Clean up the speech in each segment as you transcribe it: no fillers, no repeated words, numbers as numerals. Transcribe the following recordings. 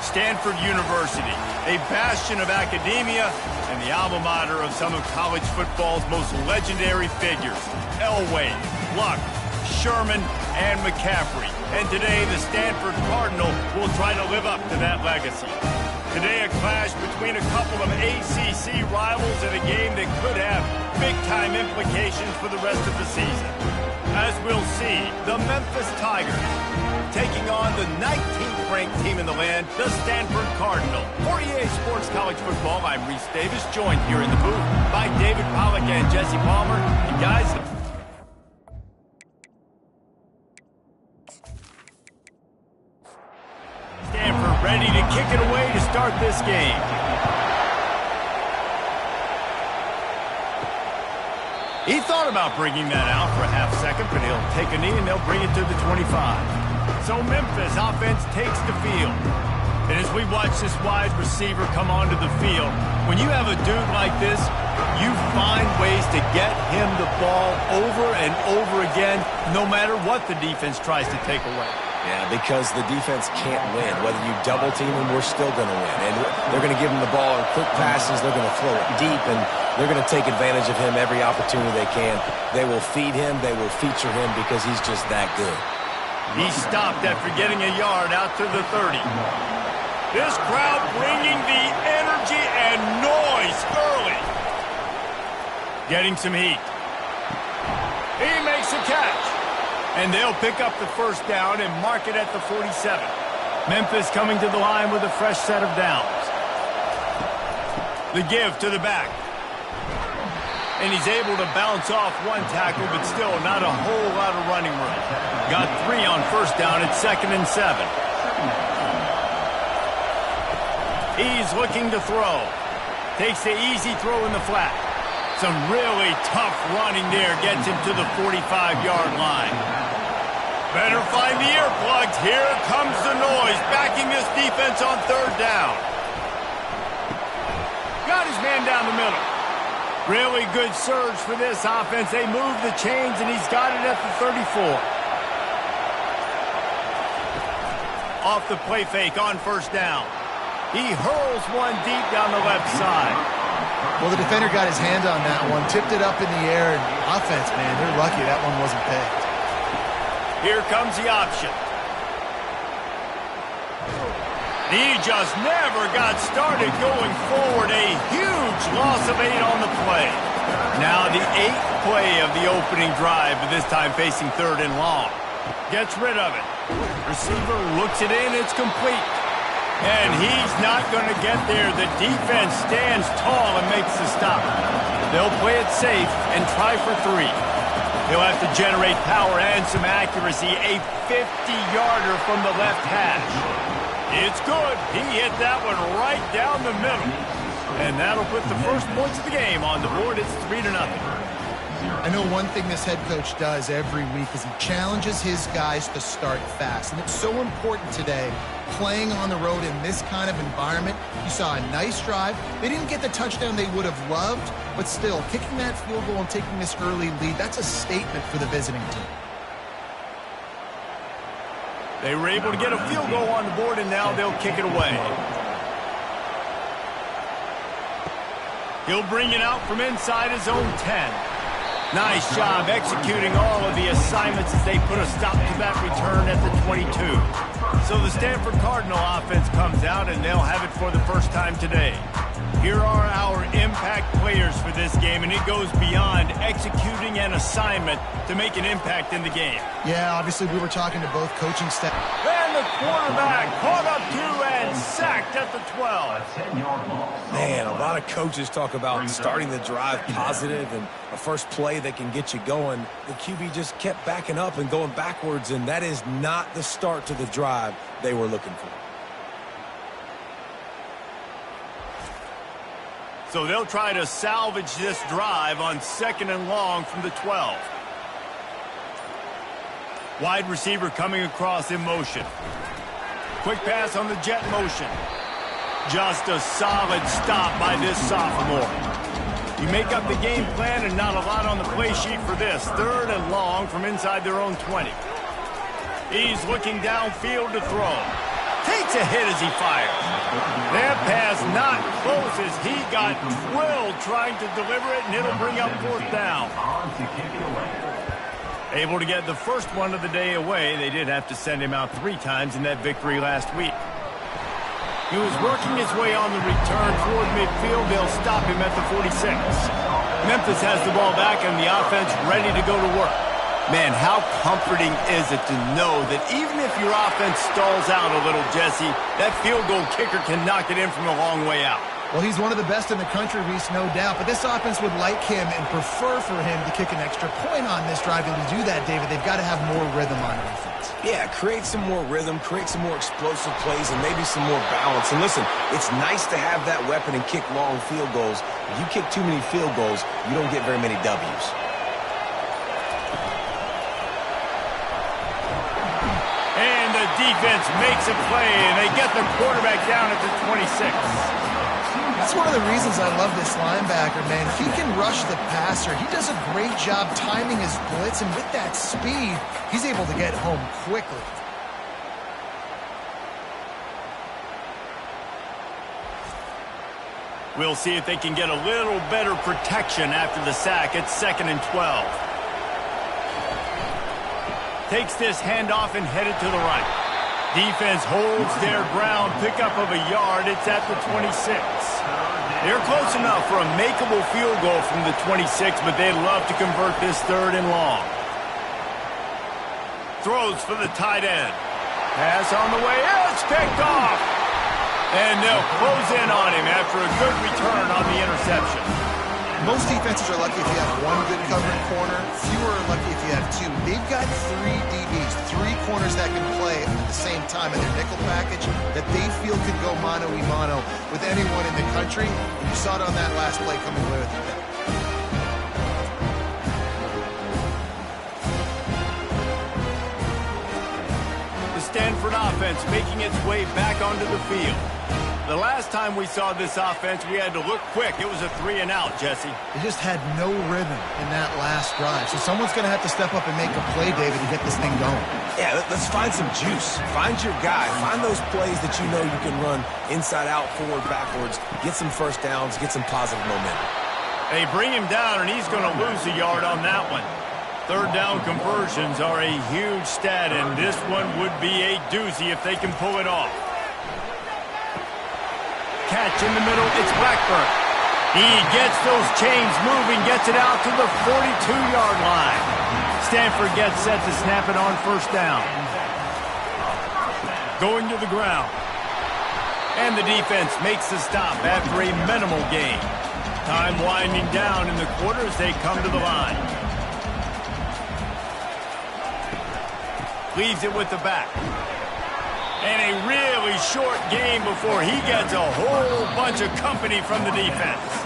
Stanford University, a bastion of academia and the alma mater of some of college football's most legendary figures, Elway, Luck, Sherman, and McCaffrey. And today, the Stanford Cardinal will try to live up to that legacy. Today, a clash between a couple of ACC rivals in a game that could have big-time implications for the rest of the season. As we'll see, the Memphis Tigers taking on the 19th ranked team in the land, the Stanford Cardinal. For EA Sports College Football, I'm Reese Davis, joined here in the booth by David Pollack and Jesse Palmer. And guys, Stanford ready to kick it away to start this game. He thought about bringing that out for a half second, but he'll take a knee and they'll bring it to the 25. So Memphis offense takes the field. And as we watch this wide receiver come onto the field, when you have a dude like this, you find ways to get him the ball over and over again, no matter what the defense tries to take away. Yeah, because the defense can't win. Whether you double team him, we're still going to win. And they're going to give him the ball in quick passes. They're going to throw it deep, and they're going to take advantage of him every opportunity they can. They will feed him. They will feature him because he's just that good. He stopped after getting a yard out to the 30. This crowd bringing the energy and noise early. Getting some heat. He makes a catch. And they'll pick up the first down and mark it at the 47. Memphis coming to the line with a fresh set of downs. The give to the back. And he's able to bounce off one tackle, but still not a whole lot of running room. Got 3 on first down at 2nd and 7. He's looking to throw. Takes the easy throw in the flat. Some really tough running there gets him to the 45-yard line. Better find the earplugs. Here comes the noise, backing this defense on 3rd down. Got his man down the middle. Really good surge for this offense. They move the chains, and he's got it at the 34. Off the play fake on first down. He hurls one deep down the left side. Well, the defender got his hand on that one, tipped it up in the air, and offense, man, they're lucky that one wasn't picked. Here comes the option. He just never got started going forward. A huge loss of 8 on the play. Now the 8th play of the opening drive, but this time facing 3rd and long. Gets rid of it. Receiver looks it in. It's complete. And he's not going to get there. The defense stands tall and makes the stop. They'll play it safe and try for 3. He'll have to generate power and some accuracy. A 50-yarder from the left hash. It's good. He hit that one right down the middle. And that'll put the first points of the game on the board. It's 3-0. I know one thing this head coach does every week is he challenges his guys to start fast. And it's so important today, playing on the road in this kind of environment. You saw a nice drive. They didn't get the touchdown they would have loved, but still, kicking that field goal and taking this early lead, that's a statement for the visiting team. They were able to get a field goal on the board, and now they'll kick it away. He'll bring it out from inside his own 10. Nice job executing all of the assignments as they put a stop to that return at the 22. So the Stanford Cardinal offense comes out, and they'll have it for the first time today. Here are our impact players for this game, and it goes beyond executing an assignment to make an impact in the game. Yeah, obviously we were talking to both coaching staff. And the quarterback caught up to and sacked at the 12. Man, a lot of coaches talk about starting the drive positive and a first play that can get you going. The QB just kept backing up and going backwards, and that is not the start to the drive they were looking for. So they'll try to salvage this drive on 2nd and long from the 12. Wide receiver coming across in motion. Quick pass on the jet motion. Just a solid stop by this sophomore. You make up the game plan and not a lot on the play sheet for this. 3rd and long from inside their own 20. He's looking downfield to throw. Takes takes a hit as he fires. That pass not close as he got drilled trying to deliver it, and it'll bring up fourth down. Able to get the first one of the day away. They did have to send him out 3 times in that victory last week. He was working his way on the return toward midfield. They'll stop him at the 46. Memphis has the ball back and the offense ready to go to work. Man, how comforting is it to know that even if your offense stalls out a little, Jesse, that field goal kicker can knock it in from a long way out. Well, he's one of the best in the country, Reese, no doubt. But this offense would like him and prefer for him to kick an extra point on this drive. And to do that, David, they've got to have more rhythm on offense. Yeah, create some more rhythm, create some more explosive plays, and maybe some more balance. And listen, it's nice to have that weapon and kick long field goals. If you kick too many field goals, you don't get very many W's. And the defense makes a play, and they get the quarterback down at the 26. That's one of the reasons I love this linebacker, man. He can rush the passer. He does a great job timing his blitz, and with that speed, he's able to get home quickly. We'll see if they can get a little better protection after the sack. It's 2nd and 12. Takes this handoff and headed to the right. Defense holds their ground, pickup of a yard. It's at the 26. They're close enough for a makeable field goal from the 26, but they'd love to convert this 3rd and long. Throws for the tight end. Pass on the way. It's picked off. And they'll close in on him after a good return on the interception. Most defenses are lucky if you have one good covered corner. Fewer are lucky if you have 2. They've got 3 DBs, 3 corners that can play at the same time in their nickel package that they feel can go mano-a-mano with anyone in the country. And you saw it on that last play coming away with it. The Stanford offense making its way back onto the field. The last time we saw this offense, we had to look quick. It was a 3-and-out, Jesse. They just had no rhythm in that last drive. So someone's going to have to step up and make a play, David, to get this thing going. Yeah, let's find some juice. Find your guy. Find those plays that you know you can run inside out, forward, backwards. Get some first downs. Get some positive momentum. They bring him down, and he's going to lose a yard on that one. 3rd down conversions are a huge stat, and this one would be a doozy if they can pull it off. Catch in the middle, it's Blackburn. He gets those chains moving, gets it out to the 42-yard line. Stanford gets set to snap it on 1st down. Going to the ground. And the defense makes the stop after a minimal gain. Time winding down in the quarter as they come to the line. Leaves it with the back. And a really short game before he gets a whole bunch of company from the defense.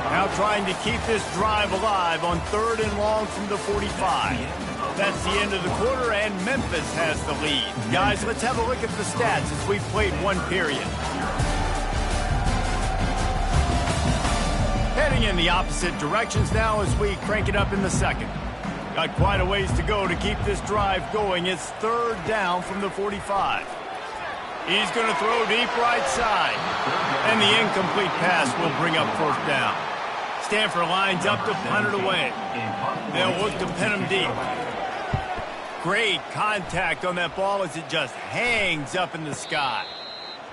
Now trying to keep this drive alive on 3rd and long from the 45. That's the end of the quarter, and Memphis has the lead. Guys, let's have a look at the stats as we've played 1 period. Heading in the opposite directions now as we crank it up in the 2nd. Got quite a ways to go to keep this drive going. It's 3rd down from the 45. He's going to throw deep right side. And the incomplete pass will bring up 4th down. Stanford lines up to punt it away. They'll look to pin him deep. Great contact on that ball as it just hangs up in the sky.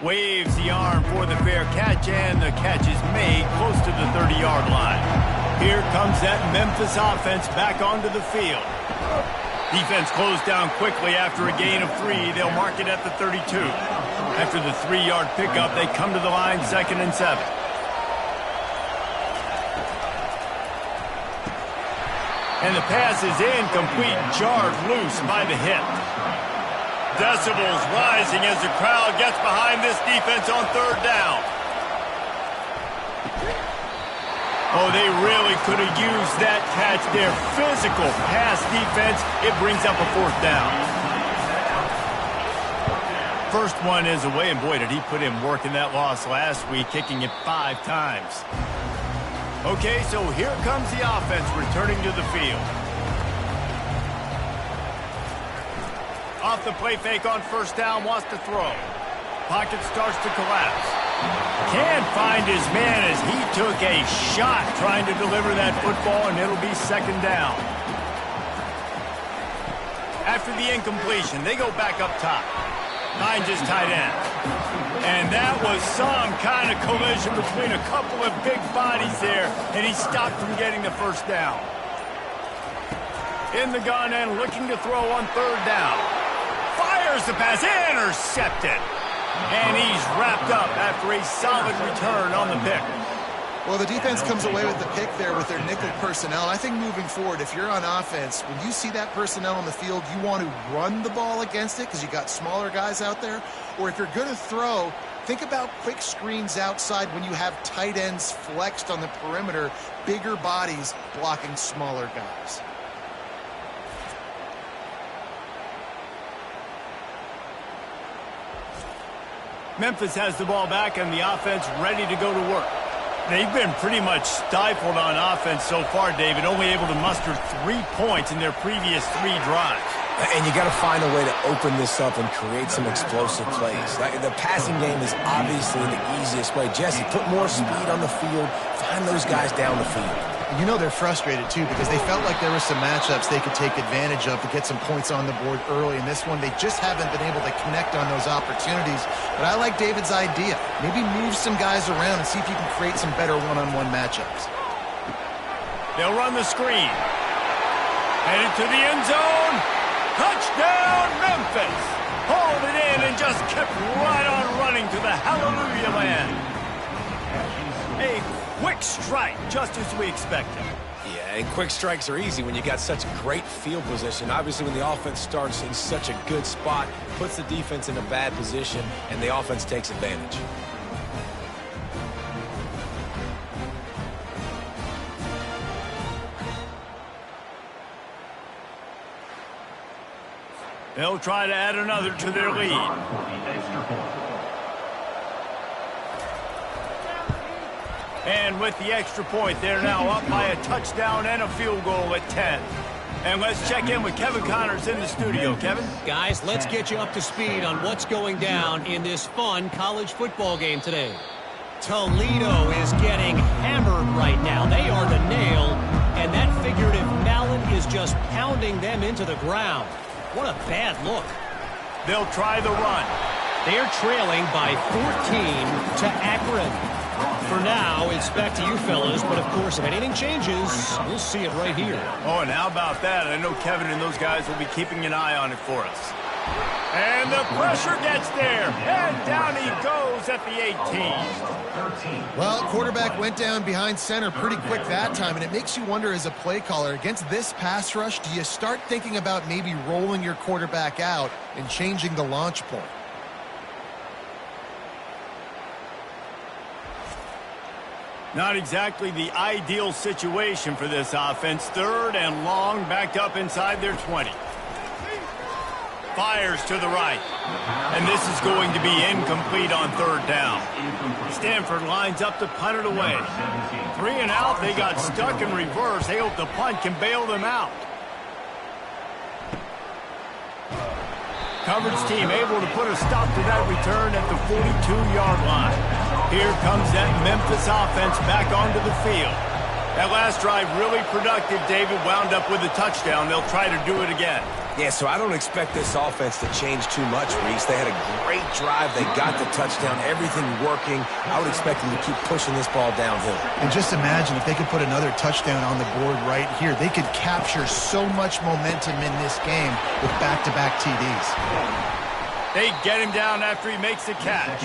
Waves the arm for the fair catch, and the catch is made close to the 30-yard line. Here comes that Memphis offense back onto the field. Defense closed down quickly after a gain of 3. They'll mark it at the 32. After the 3-yard pickup, they come to the line 2nd and 7. And the pass is incomplete, jarred loose by the hit. Decibels rising as the crowd gets behind this defense on 3rd down. Oh, they really could have used that catch there. Physical pass defense. It brings up a 4th down. First one is away, and boy, did he put in work in that loss last week, kicking it 5 times. Okay, so here comes the offense returning to the field. Off the play fake on 1st down, wants to throw. pocket starts to collapse. Can't find his man as he took a shot trying to deliver that football, and it'll be second down. After the incompletion, they go back up top. Finds his tight end. And that was some kind of collision between a couple of big bodies there, and he stopped from getting the first down. In the gun and looking to throw on third down. Fires the pass, intercepted. And he's wrapped up after a solid return on the pick. Well, the defense comes away with the pick there with their nickel personnel. I think moving forward, if you're on offense, when you see that personnel on the field, you want to run the ball against it because you got smaller guys out there. Or if you're going to throw, think about quick screens outside when you have tight ends flexed on the perimeter, bigger bodies blocking smaller guys. Memphis has the ball back and the offense ready to go to work. They've been pretty much stifled on offense so far, David, only able to muster 3 points in their previous 3 drives. And you got to find a way to open this up and create some explosive plays. The passing game is obviously the easiest way. Jesse, put more speed on the field. Find those guys down the field. You know they're frustrated, too, because they felt like there were some matchups they could take advantage of to get some points on the board early. In this one, they just haven't been able to connect on those opportunities. But I like David's idea. Maybe move some guys around and see if you can create some better one-on-one matchups. They'll run the screen. Headed to the end zone. Touchdown, Memphis. Hauled it in and just kept right on running to the hallelujah land. A quick strike, just as we expected. Yeah, and quick strikes are easy when you got such great field position. Obviously, when the offense starts in such a good spot, puts the defense in a bad position, and the offense takes advantage. They'll try to add another to their lead. And with the extra point, they're now up by a touchdown and a field goal at 10. And let's check in with Kevin Connors in the studio. Kevin? Guys, let's get you up to speed on what's going down in this fun college football game today. Toledo is getting hammered right now. They are the nail, and that figurative mallet is just pounding them into the ground. What a bad look. They'll try the run. They're trailing by 14 to Akron. For now, it's back to you fellas, but of course, if anything changes, we'll see it right here. Oh, and how about that? I know Kevin and those guys will be keeping an eye on it for us. And the pressure gets there, and down he goes at the 18. Well, quarterback went down behind center pretty quick that time, and it makes you wonder as a play caller, against this pass rush, do you start thinking about maybe rolling your quarterback out and changing the launch point? Not exactly the ideal situation for this offense. Third and long, backed up inside their 20. Fires to the right. And this is going to be incomplete on third down. Stanford lines up to punt it away. 3 and out, they got stuck in reverse. They hope the punt can bail them out. Coverage team able to put a stop to that return at the 42-yard line. Here comes that Memphis offense back onto the field. That last drive really productive. David wound up with a touchdown. They'll try to do it again. Yeah, so I don't expect this offense to change too much, Reese. They had a great drive. They got the touchdown. Everything working. I would expect them to keep pushing this ball downhill. And just imagine if they could put another touchdown on the board right here. They could capture so much momentum in this game with back-to-back TDs. They get him down after he makes the catch.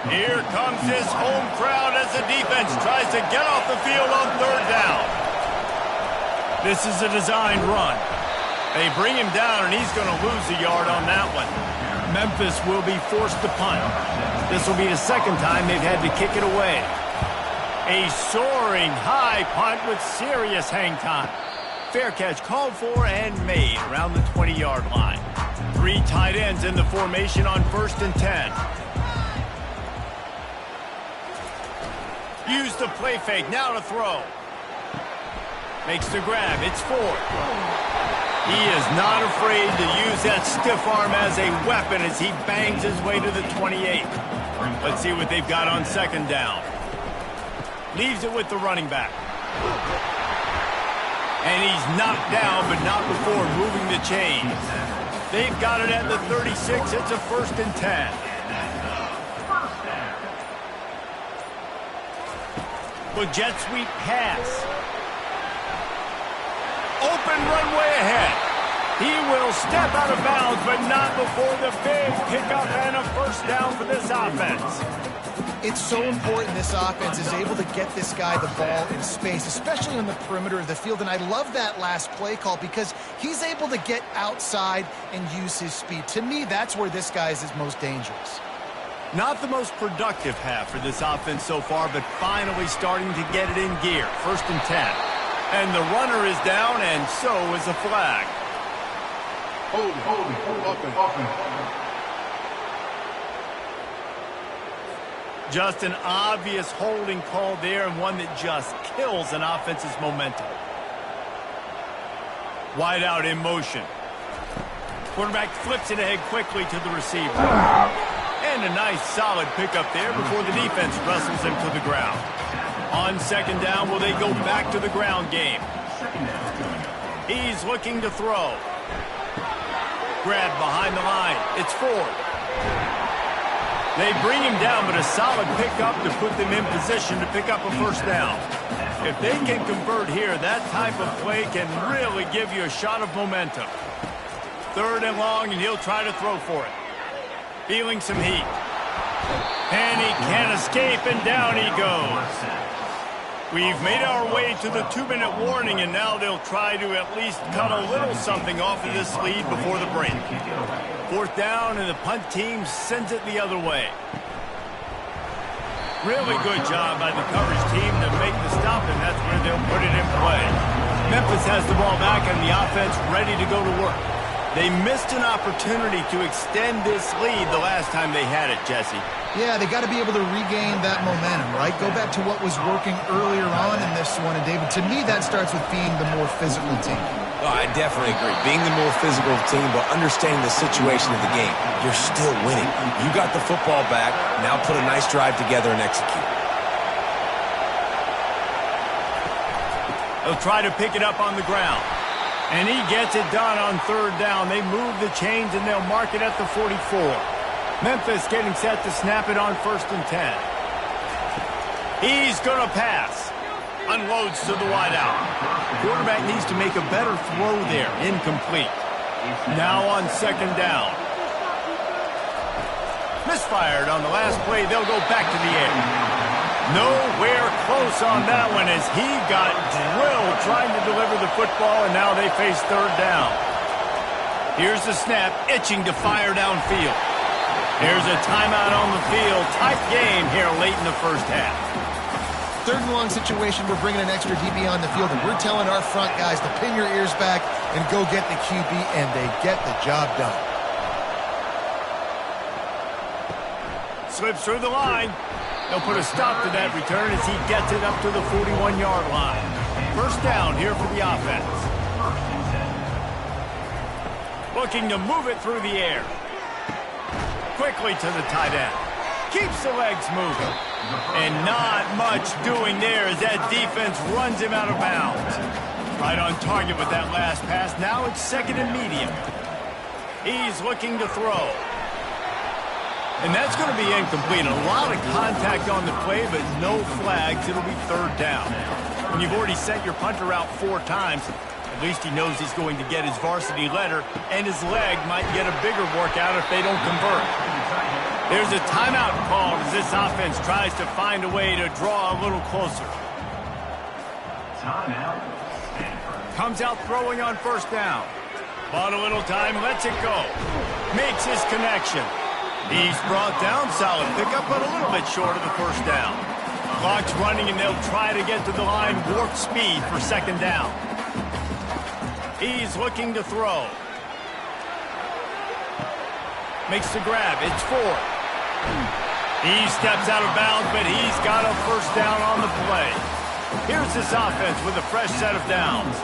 Here comes his home crowd as the defense tries to get off the field on third down. This is a designed run. They bring him down, and he's going to lose a yard on that one. Memphis will be forced to punt. This will be the second time they've had to kick it away. A soaring high punt with serious hang time. Fair catch called for and made around the 20-yard line. 3 tight ends in the formation on 1st and 10. Use the play fake, now to throw. Makes the grab, it's 4. He is not afraid to use that stiff arm as a weapon as he bangs his way to the 28. Let's see what they've got on second down. Leaves it with the running back. And he's knocked down, but not before moving the chains. They've got it at the 36. It's a 1st and 10. Well, jet sweep pass. Open runway ahead. He will step out of bounds, but not before the big pickup and a 1st down for this offense. It's so important this offense is able to get this guy the ball in space, especially on the perimeter of the field. And I love that last play call because he's able to get outside and use his speed. To me, that's where this guy is most dangerous. Not the most productive half for this offense so far, but finally starting to get it in gear. 1st and 10. And the runner is down, and so is a flag. Just an obvious holding call there, and one that just kills an offense's momentum. Wide out in motion. Quarterback flips it ahead quickly to the receiver. And a nice solid pickup there before the defense wrestles him to the ground. On second down, will they go back to the ground game? He's looking to throw. Grab behind the line. It's Ford. They bring him down, but a solid pickup to put them in position to pick up a 1st down. If they can convert here, that type of play can really give you a shot of momentum. 3rd and long, and he'll try to throw for it. Feeling some heat. And he can't escape, and down he goes. We've made our way to the 2-minute warning, and now they'll try to at least cut a little something off of this lead before the break. 4th down, and the punt team sends it the other way. Really good job by the coverage team to make the stop, and that's where they'll put it in play. Memphis has the ball back, and the offense ready to go to work. They missed an opportunity to extend this lead the last time they had it, Jesse. Yeah, they got to be able to regain that momentum, right? Go back to what was working earlier on in this one. And, David, to me, that starts with being the more physical team. Oh, I definitely agree. Being the more physical team, but understanding the situation of the game. You're still winning. You got the football back. Now put a nice drive together and execute. They'll try to pick it up on the ground. And he gets it done on 3rd down. They move the chains, and they'll mark it at the 44. Memphis getting set to snap it on 1st and 10. He's going to pass. Unloads to the wideout. Quarterback needs to make a better throw there. Incomplete. Now on 2nd down. Misfired on the last play. They'll go back to the air. Nowhere close on that one as he got drilled trying to deliver the football, and now they face 3rd down. Here's the snap, itching to fire downfield. There's a timeout on the field. Tight game here late in the 1st half. 3rd and long situation, we're bringing an extra DB on the field, and we're telling our front guys to pin your ears back and go get the QB, and they get the job done. Slips through the line. They'll put a stop to that return as he gets it up to the 41-yard line. 1st down here for the offense. Looking to move it through the air. Quickly to the tight end. Keeps the legs moving. And not much doing there as that defense runs him out of bounds. Right on target with that last pass. Now it's 2nd and medium. He's looking to throw. And that's going to be incomplete. A lot of contact on the play, but no flags. It'll be 3rd down. When you've already sent your punter out 4 times, at least he knows he's going to get his varsity letter, and his leg might get a bigger workout if they don't convert. There's a timeout called as this offense tries to find a way to draw a little closer. Comes out throwing on 1st down. Bought a little time, lets it go. Makes his connection. He's brought down, solid pickup, but a little bit short of the 1st down. Clock's running, and they'll try to get to the line, warp speed for 2nd down. He's looking to throw. Makes the grab. It's Ford. He steps out of bounds, but he's got a 1st down on the play. Here's this offense with a fresh set of downs.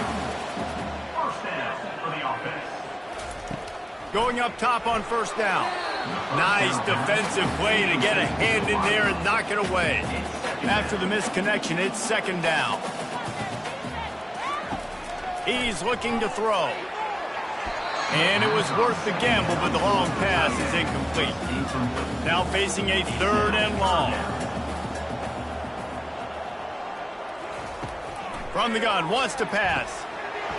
Going up top on first down. Nice defensive play to get a hand in there and knock it away. After the misconnection, it's second down. He's looking to throw. And it was worth the gamble, but the long pass is incomplete. Now facing a third and long. From the gun, wants to pass.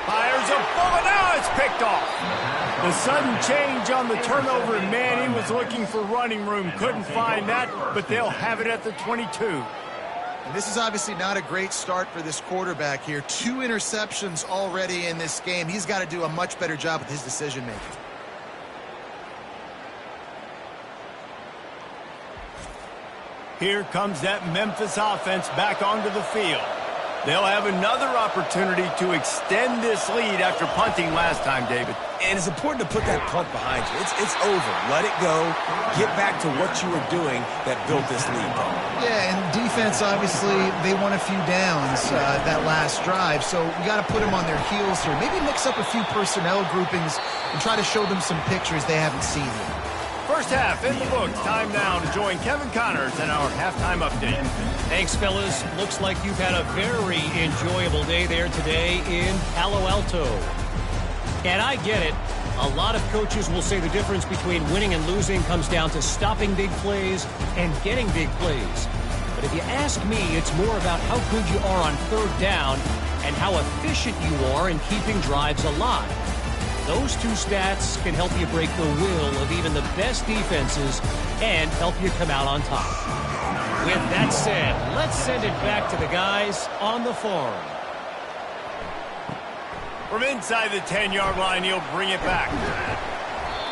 Fires a bullet, now it's picked off. The sudden change on the turnover, and man, he was looking for running room. Couldn't find that, but they'll have it at the 22. And this is obviously not a great start for this quarterback here. 2 interceptions already in this game. He's got to do a much better job with his decision-making. Here comes that Memphis offense back onto the field. They'll have another opportunity to extend this lead after punting last time, David. And it's important to put that punt behind you. It's over. Let it go. Get back to what you were doing that built this lead. Yeah, and defense, obviously, they won a few downs that last drive, so we got to put them on their heels here. Maybe mix up a few personnel groupings and try to show them some pictures they haven't seen yet. First half in the books. Time now to join Kevin Connors in our halftime update. Thanks, fellas. Looks like you've had a very enjoyable day there today in Palo Alto. And I get it. A lot of coaches will say the difference between winning and losing comes down to stopping big plays and getting big plays. But if you ask me, it's more about how good you are on third down and how efficient you are in keeping drives alive. Those two stats can help you break the will of even the best defenses and help you come out on top. With that said, let's send it back to the guys on the farm. From inside the 10-yard line, he'll bring it back.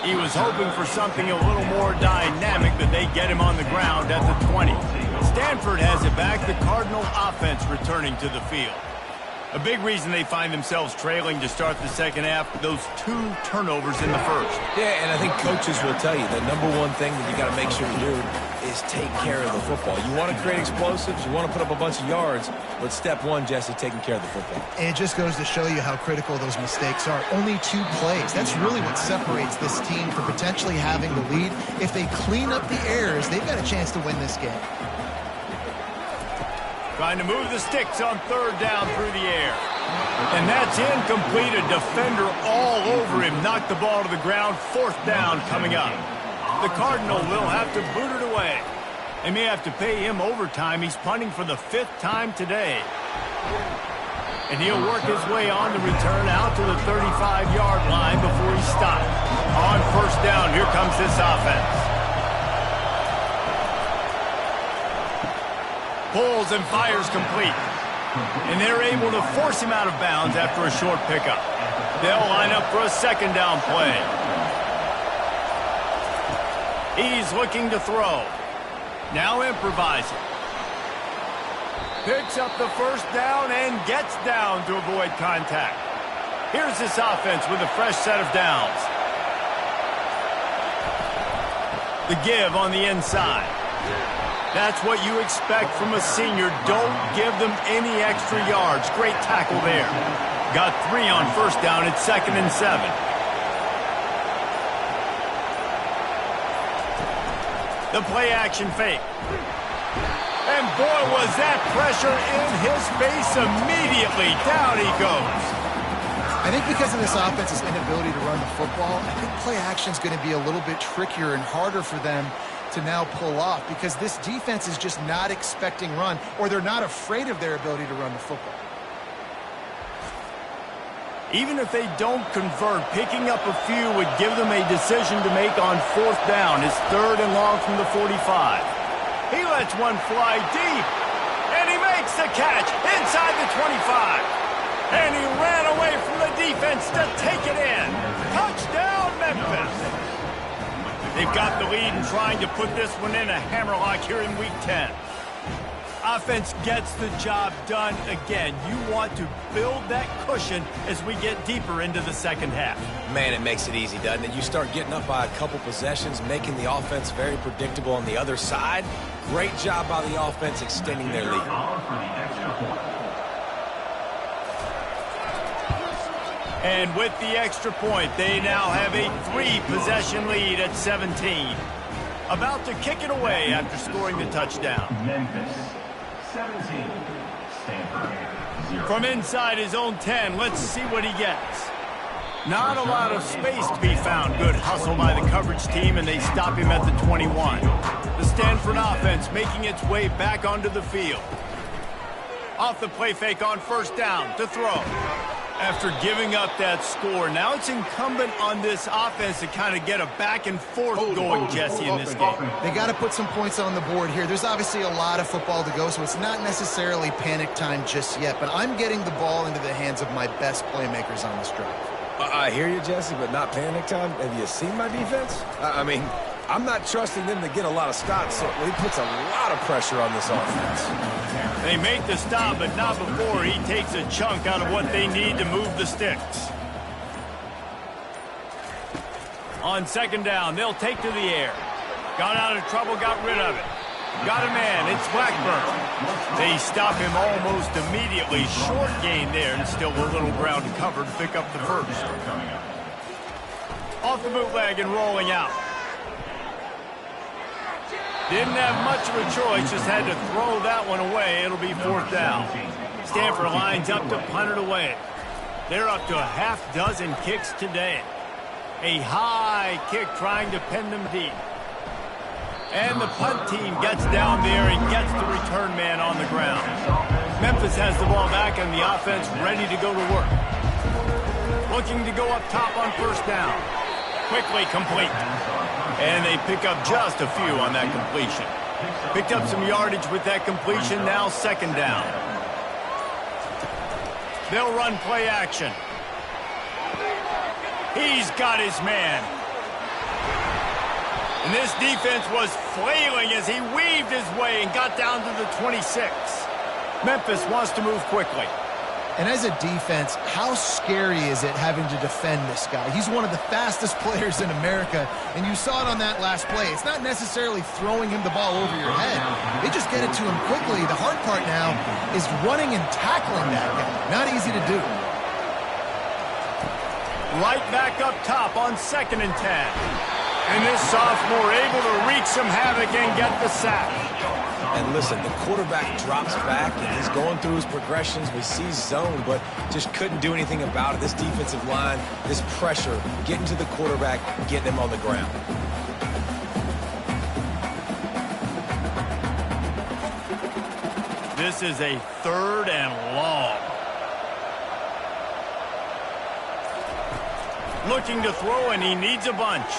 He was hoping for something a little more dynamic, but they get him on the ground at the 20. Stanford has it back, the Cardinal offense returning to the field. A big reason they find themselves trailing to start the second half, those 2 turnovers in the first. Yeah, and I think coaches will tell you the number one thing that you got to make sure you do is take care of the football. You want to create explosives, you want to put up a bunch of yards, but step one, Jesse, taking care of the football. And it just goes to show you how critical those mistakes are. Only 2 plays. That's really what separates this team from potentially having the lead. If they clean up the errors, they've got a chance to win this game. Trying to move the sticks on third down through the air. And that's incomplete. A defender all over him. Knocked the ball to the ground. Fourth down coming up. The Cardinal will have to boot it away. They may have to pay him overtime. He's punting for the 5th time today. And he'll work his way on the return out to the 35-yard line before he stops. On first down, here comes this offense. Pulls and fires complete. And they're able to force him out of bounds after a short pickup. They'll line up for a second down play. He's looking to throw. Now improvising. Picks up the first down and gets down to avoid contact. Here's this offense with a fresh set of downs. The give on the inside. That's what you expect from a senior. Don't give them any extra yards. Great tackle there. Got 3 on first down. It's 2nd and 7. The play action fake. And boy, was that pressure in his face immediately. Down he goes. I think because of this offense's inability to run the football, I think play action is going to be a little bit trickier and harder for them to now pull off because this defense is just not expecting run, or they're not afraid of their ability to run the football. Even if they don't convert, picking up a few would give them a decision to make on fourth down. It's 3rd and long from the 45. He lets one fly deep, and he makes the catch inside the 25. And he ran away from the defense to take it in. Touchdown, Memphis. They've got the lead and trying to put this one in a hammerlock here in Week 10. Offense gets the job done again. You want to build that cushion as we get deeper into the second half. Man, it makes it easy, doesn't it? You start getting up by a couple possessions, making the offense very predictable on the other side. Great job by the offense extending their lead. And with the extra point, they now have a 3-possession lead at 17. About to kick it away after scoring the touchdown. Memphis, 17. Stanford, 0. From inside his own 10, let's see what he gets. Not a lot of space to be found. Good hustle by the coverage team, and they stop him at the 21. The Stanford offense making its way back onto the field. Off the play fake on first down to throw. After giving up that score, now it's incumbent on this offense to kind of get a back and forth going, Jesse, in this game. They got to put some points on the board here. There's obviously a lot of football to go, so it's not necessarily panic time just yet, but I'm getting the ball into the hands of my best playmakers on this drive. I hear you, Jesse, but not panic time. Have you seen my defense? I mean, I'm not trusting them to get a lot of stops, so he puts a lot of pressure on this offense. They make the stop, but not before he takes a chunk out of what they need to move the sticks. On second down, they'll take to the air. Got out of trouble, got rid of it. Got a man, it's Blackburn. They stop him almost immediately. Short gain there, and still a little ground to cover to pick up the first. Off the bootleg and rolling out. Didn't have much of a choice, just had to throw that one away. It'll be fourth down. Stanford lines up to punt it away. They're up to a half-dozen kicks today. A high kick trying to pin them deep. And the punt team gets down there and gets the return man on the ground. Memphis has the ball back and the offense ready to go to work. Looking to go up top on first down. Quickly complete. And they pick up just a few on that completion. Picked up some yardage with that completion, now second down. They'll run play action. He's got his man. And this defense was flailing as he weaved his way and got down to the 26. Memphis wants to move quickly. And as a defense, how scary is it having to defend this guy? He's one of the fastest players in America, and you saw it on that last play. It's not necessarily throwing him the ball over your head. They just get it to him quickly. The hard part now is running and tackling that guy. Not easy to do. Right back up top on second and 10. And this sophomore able to wreak some havoc and get the sack. And listen, the quarterback drops back, and he's going through his progressions. We see zone, but just couldn't do anything about it. This defensive line, this pressure, getting to the quarterback, getting him on the ground. This is a third and long. Looking to throw, and he needs a bunch.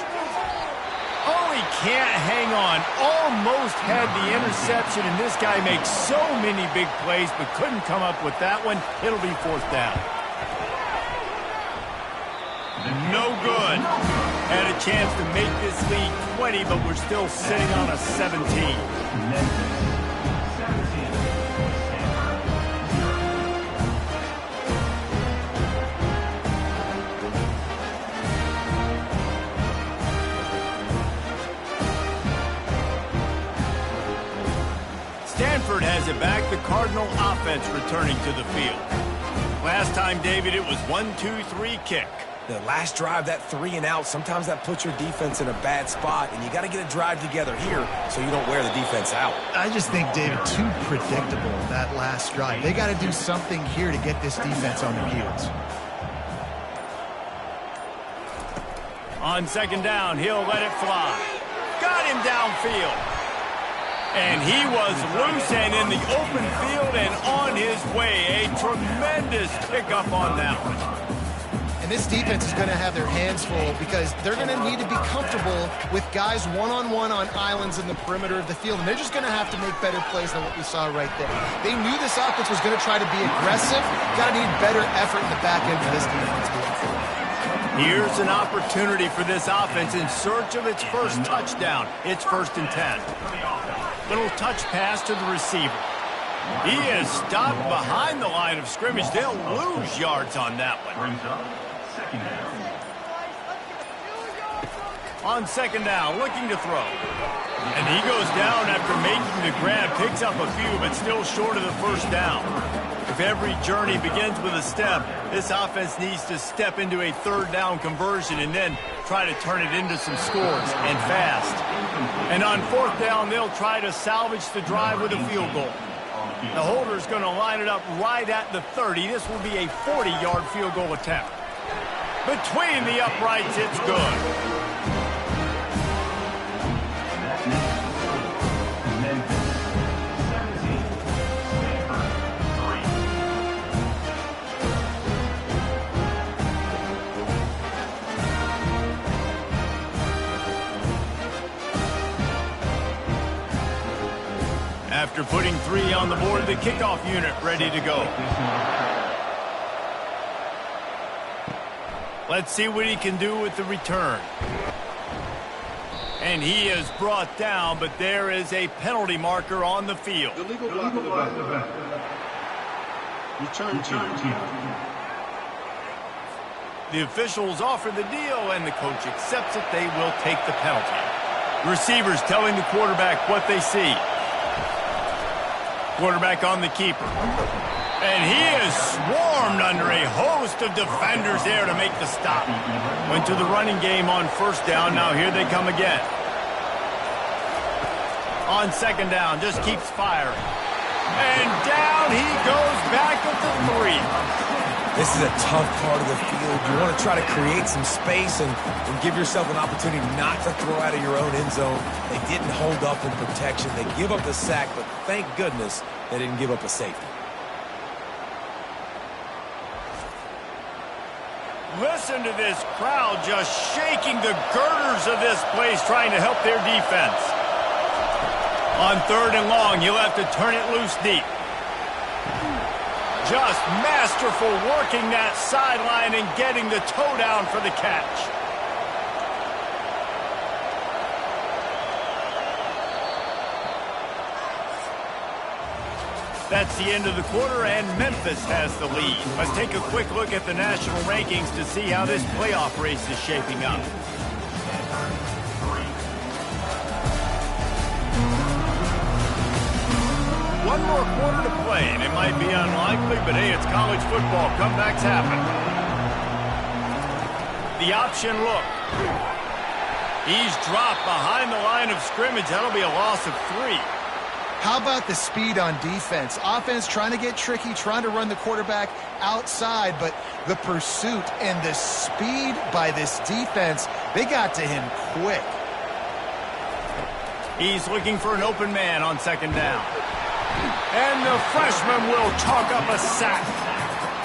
Oh, he can't hang on. Almost had the interception, and this guy makes so many big plays, but couldn't come up with that one. It'll be fourth down. No good. Had a chance to make this lead 20, but we're still sitting on a 17. Stanford has it back, the Cardinal offense returning to the field. Last time, David, it was 1-2-3 kick. The last drive, that 3 and out, sometimes that puts your defense in a bad spot, and you got to get a drive together here so you don't wear the defense out. I just think, David, too predictable, that last drive. They got to do something here to get this defense on their heels. On second down, he'll let it fly. Got him downfield. And he was loose and in the open field and on his way. A tremendous pickup on that one. And this defense is going to have their hands full because they're going to need to be comfortable with guys one-on-one on islands in the perimeter of the field. And they're just going to have to make better plays than what we saw right there. They knew this offense was going to try to be aggressive. Got to need better effort in the back end for this defense moving forward. Here's an opportunity for this offense in search of its first touchdown. It's first and 10. Little touch pass to the receiver. He is stopped behind the line of scrimmage. They'll lose yards on that one. On second down, looking to throw. And he goes down after making the grab. Picks up a few, but still short of the first down. If every journey begins with a step, this offense needs to step into a third down conversion and then try to turn it into some scores, and fast. And on fourth down, they'll try to salvage the drive with a field goal. The holder's going to line it up right at the 30. This will be a 40-yard field goal attempt. Between the uprights, it's good. Memphis 17, Stanford 3. After putting 3 on the board, the kickoff unit ready to go. Let's see what he can do with the return. And he is brought down, but there is a penalty marker on the field. Illegal block of the Return team. The officials offer the deal, and the coach accepts it. They will take the penalty. Receivers telling the quarterback what they see. Quarterback on the keeper. And he is swarmed under a host of defenders there to make the stop. Went to the running game on first down. Now here they come again. On second down, just keeps firing. And down he goes back at the 3. This is a tough part of the field. You want to try to create some space and give yourself an opportunity not to throw out of your own end zone. They didn't hold up in protection. They give up the sack, but thank goodness they didn't give up a safety. Listen to this crowd just shaking the girders of this place, trying to help their defense. On third and long, he'll have to turn it loose deep. Just masterful working that sideline and getting the toe down for the catch. That's the end of the quarter, and Memphis has the lead. Let's take a quick look at the national rankings to see how this playoff race is shaping up. One more quarter to play, and it might be unlikely, but hey, it's college football. Comebacks happen. The option look. He's dropped behind the line of scrimmage. That'll be a loss of 3. How about the speed on defense? Offense trying to get tricky, trying to run the quarterback outside, but the pursuit and the speed by this defense, they got to him quick. He's looking for an open man on second down. And the freshman will chalk up a sack.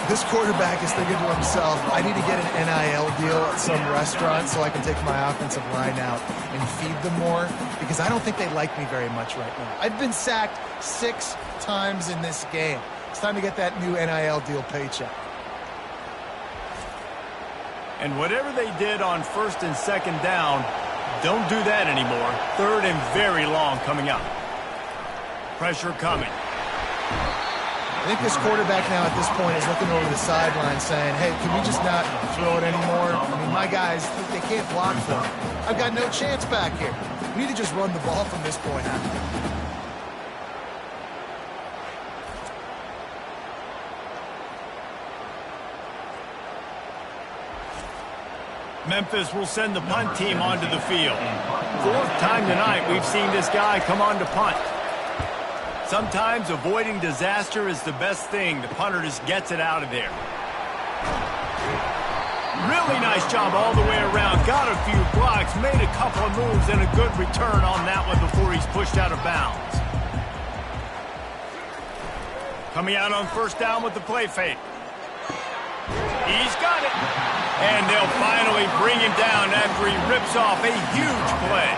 This quarterback is thinking to himself, I need to get an NIL deal at some restaurant so I can take my offensive line out and feed them more, because I don't think they like me very much right now. I've been sacked 6 times in this game. It's time to get that new NIL deal paycheck. And whatever they did on first and second down, don't do that anymore. Third and very long coming up. Pressure coming. I think this quarterback now at this point is looking over the sideline saying, hey, can we just not throw it anymore? I mean, my guys, they can't block for me. I've got no chance back here. We need to just run the ball from this point on. Memphis will send the punt team onto the field. 4th time tonight we've seen this guy come on to punt. Sometimes avoiding disaster is the best thing. The punter just gets it out of there. Really nice job all the way around. Got a few blocks, made a couple of moves, and a good return on that one before he's pushed out of bounds. Coming out on first down with the play fake. He's got it. And they'll finally bring him down after he rips off a huge play.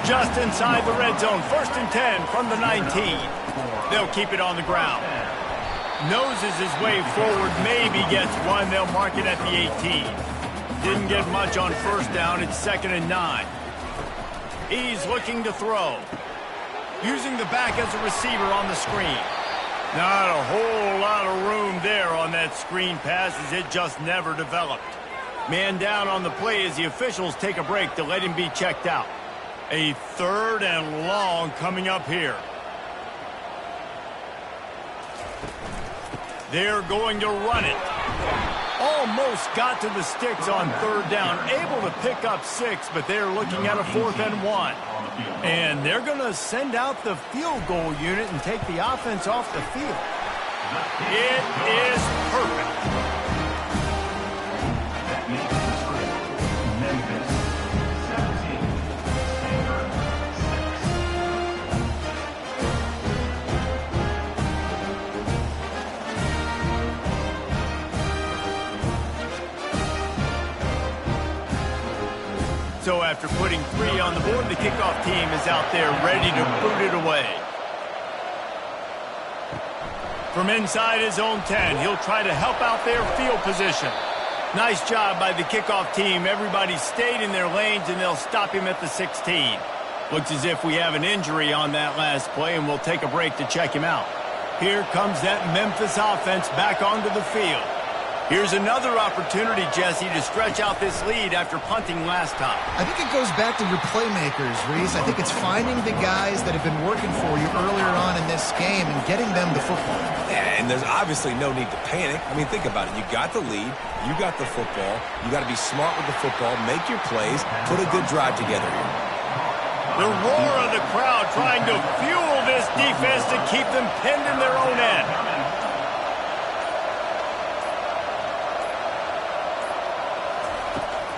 Just inside the red zone, 1st and 10 from the 19. They'll keep it on the ground. Noses his way forward, maybe gets one. They'll mark it at the 18. Didn't get much on first down. It's 2nd and 9. He's looking to throw. Using the back as a receiver on the screen. Not a whole lot of room there on that screen pass, as it just never developed. Man down on the play as the officials take a break to let him be checked out. A 3rd and long coming up here. They're going to run it. Almost got to the sticks on third down. Able to pick up 6, but they're looking at a 4th and 1. And they're going to send out the field goal unit and take the offense off the field. It is perfect. That makes the score Memphis 17, Stanford 6. So after putting 3 on the board, the kickoff team is out there ready to boot it away. From inside his own 10, he'll try to help out their field position. Nice job by the kickoff team. Everybody stayed in their lanes, and they'll stop him at the 16. Looks as if we have an injury on that last play, and we'll take a break to check him out. Here comes that Memphis offense back onto the field. Here's another opportunity, Jesse, to stretch out this lead after punting last time. I think it goes back to your playmakers, Reese. I think it's finding the guys that have been working for you earlier on in this game and getting them the football. Yeah, and there's obviously no need to panic. I mean, think about it. You got the lead. You got the football. You got to be smart with the football. Make your plays. Put a good drive together here. The roar of the crowd trying to fuel this defense to keep them pinned in their own end.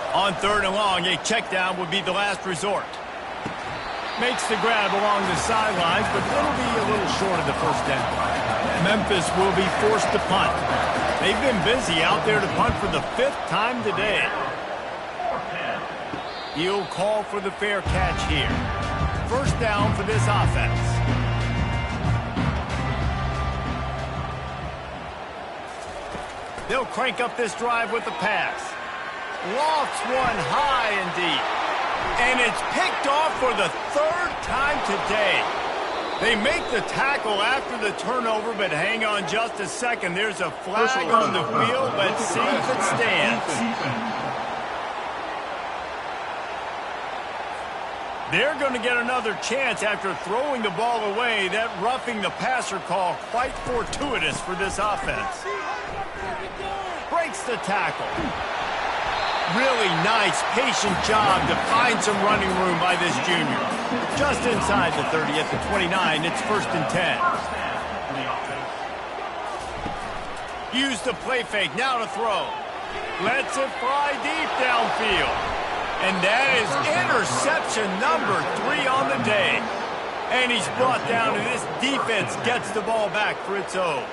On third and long, a check down would be the last resort. Makes the grab along the sidelines, but it'll be a little short of the first down. Memphis will be forced to punt. They've been busy out there to punt for the 5th time today. He'll call for the fair catch here. First down for this offense. They'll crank up this drive with the pass. Lofts one high and deep. And it's picked off for the 3rd time today. They make the tackle after the turnover, but hang on just a second. There's a flag on the field. Let's see if it stands. They're going to get another chance after throwing the ball away. That roughing the passer call quite fortuitous for this offense. Breaks the tackle. Really nice, patient job to find some running room by this junior. Just inside the 30 at the 29, it's 1st and 10. Use the play fake, now to throw. Lets it fly deep downfield. And that is interception number 3 on the day. And he's brought down, and this defense gets the ball back for its own.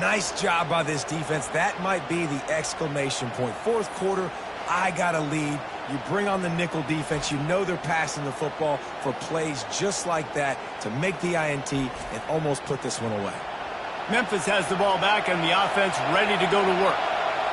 Nice job by this defense. That might be the exclamation point. 4th quarter, I got a lead. You bring on the nickel defense. You know they're passing the football for plays just like that to make the INT and almost put this one away. Memphis has the ball back and the offense ready to go to work.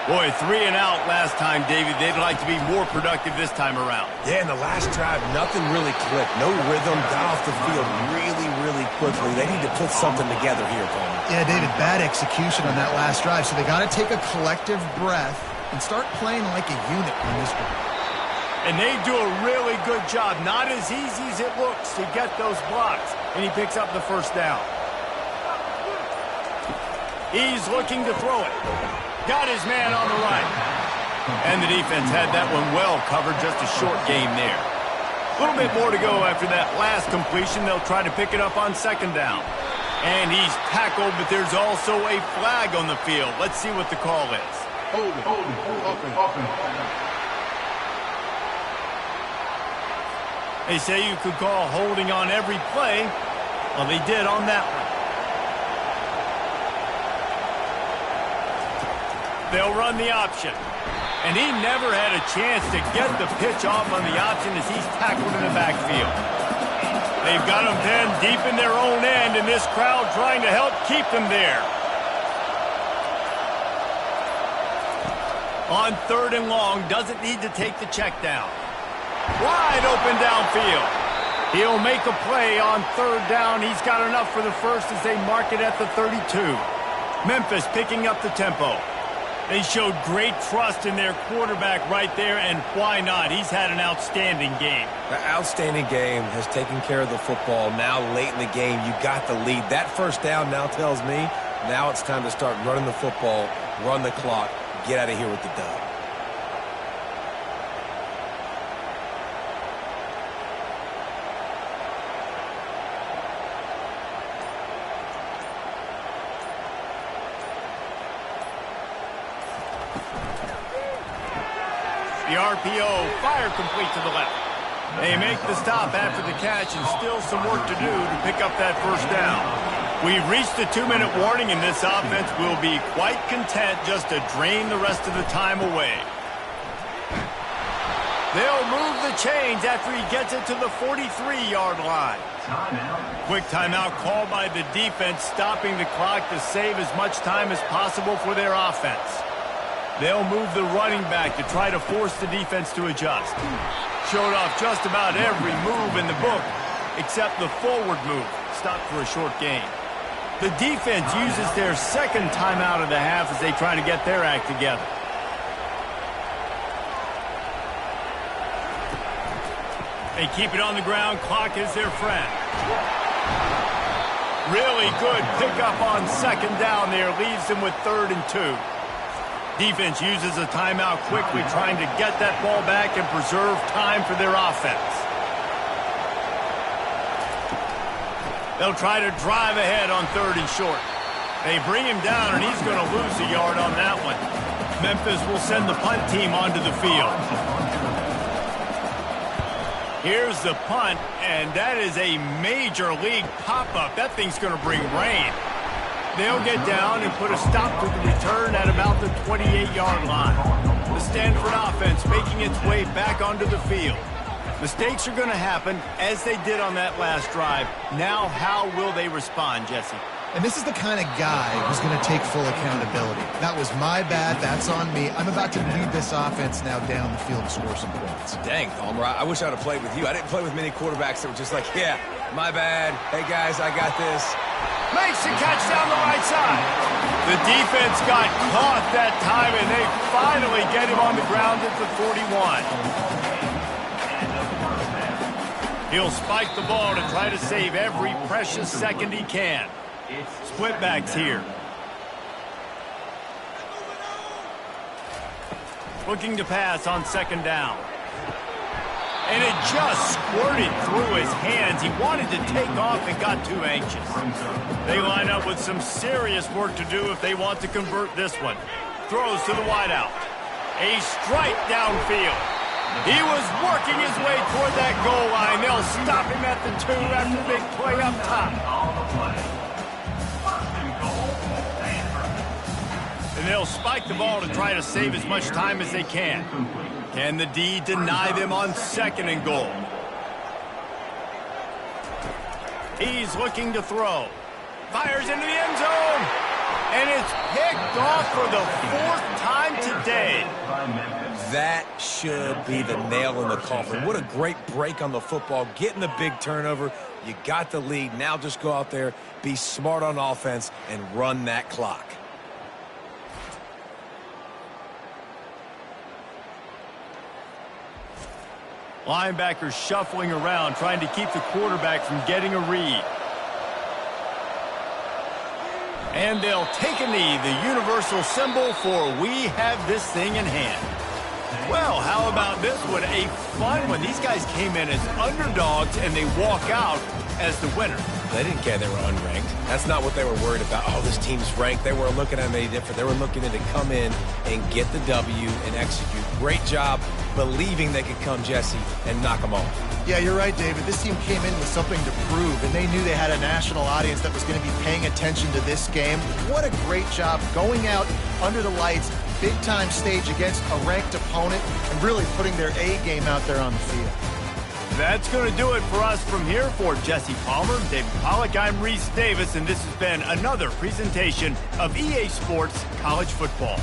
Boy, 3 and out last time, David. They'd like to be more productive this time around. Yeah, in the last drive, nothing really clicked. No rhythm, got off the field really quickly. They need to put something together here, Paul. Yeah, David, bad execution on that last drive. So they got to take a collective breath and start playing like a unit on this one. And they do a really good job. Not as easy as it looks to get those blocks. And he picks up the 1st down. He's looking to throw it. Got his man on the right. And the defense had that one well covered. Just a short game there. A little bit more to go after that last completion. They'll try to pick it up on 2nd down. And he's tackled, but there's also a flag on the field. Let's see what the call is. They say you could call holding on every play. Well, they did on that one. They'll run the option. And he never had a chance to get the pitch off on the option as he's tackled in the backfield. They've got him pinned deep in their own end, and this crowd trying to help keep them there. On 3rd and long, doesn't need to take the check down. Wide open downfield. He'll make a play on 3rd down. He's got enough for the 1st as they mark it at the 32. Memphis picking up the tempo. They showed great trust in their quarterback right there, and why not? He's had an outstanding game. The outstanding game has taken care of the football. Now late in the game, you got the lead. That 1st down now tells me Now it's time to start running the football, run the clock, get out of here with the dub. The RPO, fire complete to the left. They make the stop after the catch and still some work to do to pick up that first down. We've reached the 2-minute warning, and this offense will be quite content just to drain the rest of the time away. They'll move the chains after he gets it to the 43-yard line. Quick timeout called by the defense, stopping the clock to save as much time as possible for their offense. They'll move the running back to try to force the defense to adjust. Showed off just about every move in the book, except the forward move, stopped for a short gain. The defense uses their second timeout of the half as they try to get their act together. They keep it on the ground. Clock is their friend. Really good pickup on second down there. Leaves them with 3rd and 2. Defense uses a timeout quickly, trying to get that ball back and preserve time for their offense. They'll try to drive ahead on 3rd and short. They bring him down, and he's going to lose a yard on that one. Memphis will send the punt team onto the field. Here's the punt, and that is a major league pop-up. That thing's going to bring rain. They'll get down and put a stop to the return at about the 28-yard line. The Stanford offense making its way back onto the field. Mistakes are going to happen, as they did on that last drive. Now, how will they respond, Jesse? And this is the kind of guy who's going to take full accountability. That was my bad. That's on me. I'm about to lead this offense now down the field to score some points. Dang, Palmer, I wish I would have played with you. I didn't play with many quarterbacks that were just like, yeah, my bad. Hey, guys, I got this. Makes the catch down the right side. The defense got caught that time, and they finally get him on the ground at the 41. He'll spike the ball to try to save every precious second he can. Split backs here. Looking to pass on second down. And it just squirted through his hands. He wanted to take off and got too anxious. They line up with some serious work to do if they want to convert this one. Throws to the wideout. A strike downfield. He was working his way toward that goal line. They'll stop him at the 2 after the big play up top. And they'll spike the ball to try to save as much time as they can. Can the D deny them on 2nd and goal? He's looking to throw. Fires into the end zone. And it's picked off for the 4th time today. That should be the nail in the coffin. What a great break on the football. Getting the big turnover. You got the lead. Now just go out there, be smart on offense, and run that clock. Linebackers shuffling around, trying to keep the quarterback from getting a read. And they'll take a knee, the universal symbol for we have this thing in hand. Well, how about this one? A fun one. These guys came in as underdogs, and they walk out as the winner. They didn't care they were unranked. That's not what they were worried about. Oh, this team's ranked. They weren't looking at them any different. They were looking at to come in and get the W and execute. Great job believing they could come, Jesse, and knock them off. Yeah, you're right, David. This team came in with something to prove, and they knew they had a national audience that was going to be paying attention to this game. What a great job going out under the lights, big-time stage against a ranked opponent, and really putting their A game out there on the field. That's going to do it for us from here. For Jesse Palmer, David Pollack, I'm Reese Davis, and this has been another presentation of EA Sports College Football.